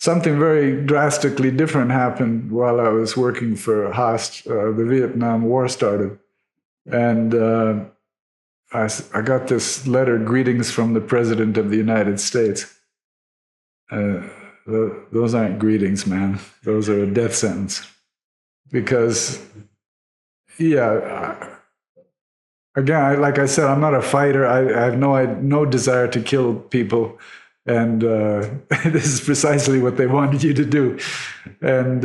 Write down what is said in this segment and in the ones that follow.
something very drastically different happened while I was working for Haast. The Vietnam War started. And I got this letter, greetings from the President of the United States. Those aren't greetings, man. Those are a death sentence. Because, yeah, again, like I said, I'm not a fighter. I have no desire to kill people. And this is precisely what they wanted you to do. And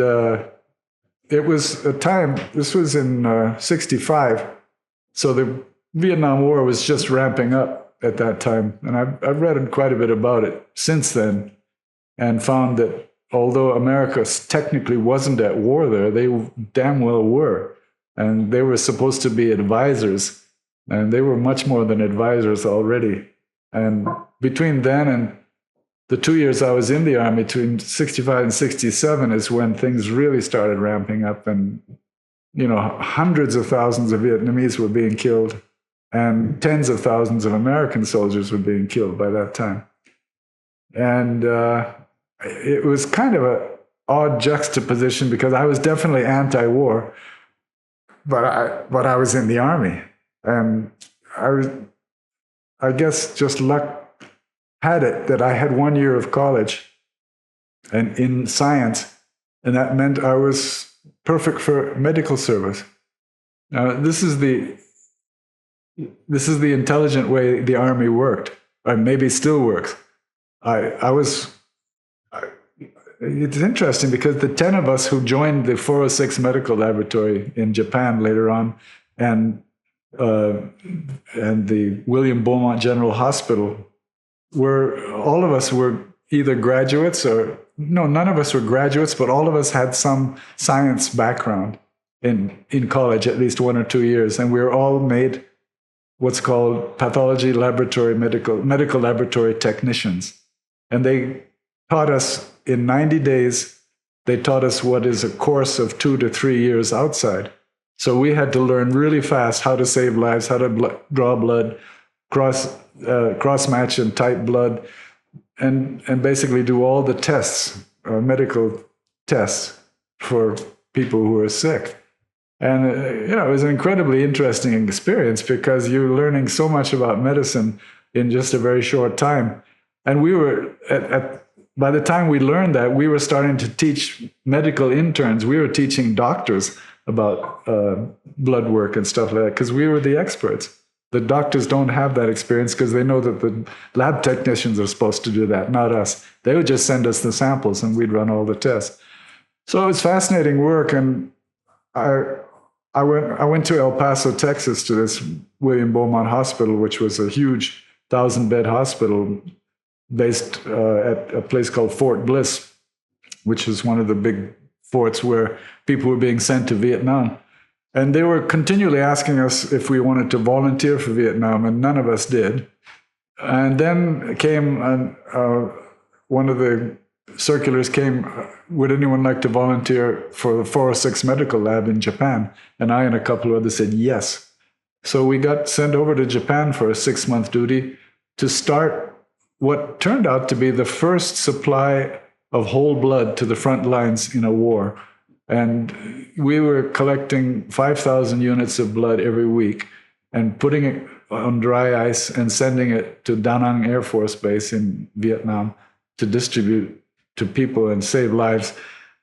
it was a time, this was in 65. So the Vietnam War was just ramping up at that time. And I've read quite a bit about it since then and found that although America technically wasn't at war there, they damn well were. And they were supposed to be advisors. And they were much more than advisors already. And between then and the 2 years I was in the Army, between 65 and 67, is when things really started ramping up. And, hundreds of thousands of Vietnamese were being killed. And tens of thousands of American soldiers were being killed by that time. And it was kind of an odd juxtaposition because I was definitely anti-war, but I was in the Army. And I guess just luck had it that I had 1 year of college and in science, and that meant I was perfect for medical service. Now, this is the intelligent way the Army worked, or maybe still works. It's interesting because the 10 of us who joined the 406 Medical Laboratory in Japan later on, and the William Beaumont General Hospital, all of us were either graduates or, no, none of us were graduates, but all of us had some science background in college, at least 1 or 2 years. And we were all made what's called pathology laboratory, medical laboratory technicians. And they taught us in 90 days, they taught us what is a course of 2 to 3 years outside. So we had to learn really fast how to save lives, how to draw blood, cross-match and type blood, and basically do all the tests, medical tests for people who are sick. And it was an incredibly interesting experience because you're learning so much about medicine in just a very short time. And we were by the time we learned that, we were starting to teach medical interns. We were teaching doctors about blood work and stuff like that because we were the experts. The doctors don't have that experience because they know that the lab technicians are supposed to do that, not us. They would just send us the samples and we'd run all the tests. So it was fascinating work. And I went to El Paso, Texas, to this William Beaumont Hospital, which was a huge 1,000-bed hospital based at a place called Fort Bliss, which is one of the big forts where people were being sent to Vietnam. And they were continually asking us if we wanted to volunteer for Vietnam, and none of us did. And then came one of the circulars came, would anyone like to volunteer for the 406 Medical Lab in Japan? And I and a couple of others said yes. So we got sent over to Japan for a 6-month duty to start what turned out to be the first supply of whole blood to the front lines in a war. And we were collecting 5,000 units of blood every week and putting it on dry ice and sending it to Da Nang Air Force Base in Vietnam to distribute to people and save lives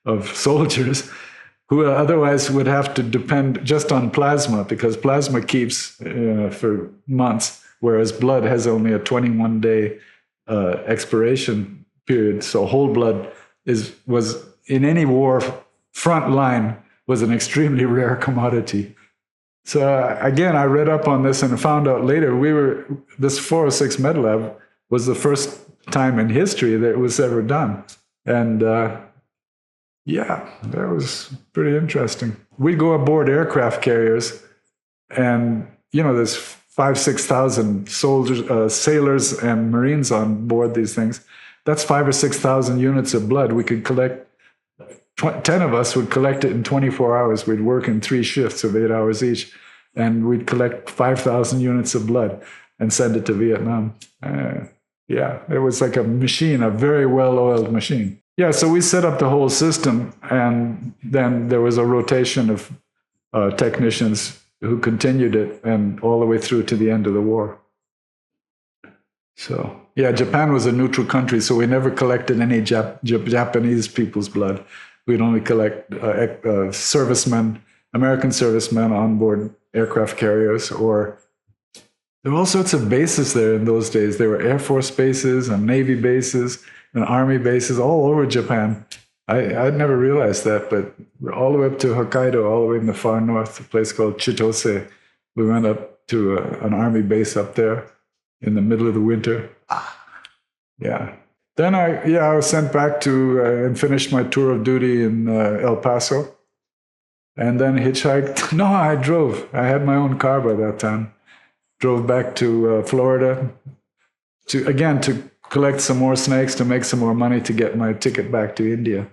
of soldiers who otherwise would have to depend just on plasma, because plasma keeps for months, whereas blood has only a 21-day expiration period. So whole blood was in any war front line was an extremely rare commodity. So again, I read up on this and found out later this 406 Med Lab was the first time in history that it was ever done. And yeah, that was pretty interesting. We'd go aboard aircraft carriers and, there's 5,000-6,000 soldiers, sailors and Marines on board these things. That's 5,000 or 6,000 units of blood. We could collect, 10 of us would collect it in 24 hours. We'd work in 3 shifts of 8 hours each, and we'd collect 5,000 units of blood and send it to Vietnam. Yeah, it was like a machine, a very well-oiled machine. Yeah, so we set up the whole system, and then there was a rotation of technicians who continued it, and all the way through to the end of the war. So, yeah, Japan was a neutral country, so we never collected any Japanese people's blood. We'd only collect servicemen, American servicemen on board aircraft carriers, or there were all sorts of bases there in those days. There were Air Force bases and Navy bases and Army bases all over Japan. I'd never realized that, but all the way up to Hokkaido, all the way in the far north, a place called Chitose. We went up to an Army base up there in the middle of the winter. Yeah. Then I was sent back to and finished my tour of duty in El Paso, and then hitchhiked. No, I drove. I had my own car by that time. Drove back to Florida to collect some more snakes, to make some more money, to get my ticket back to India.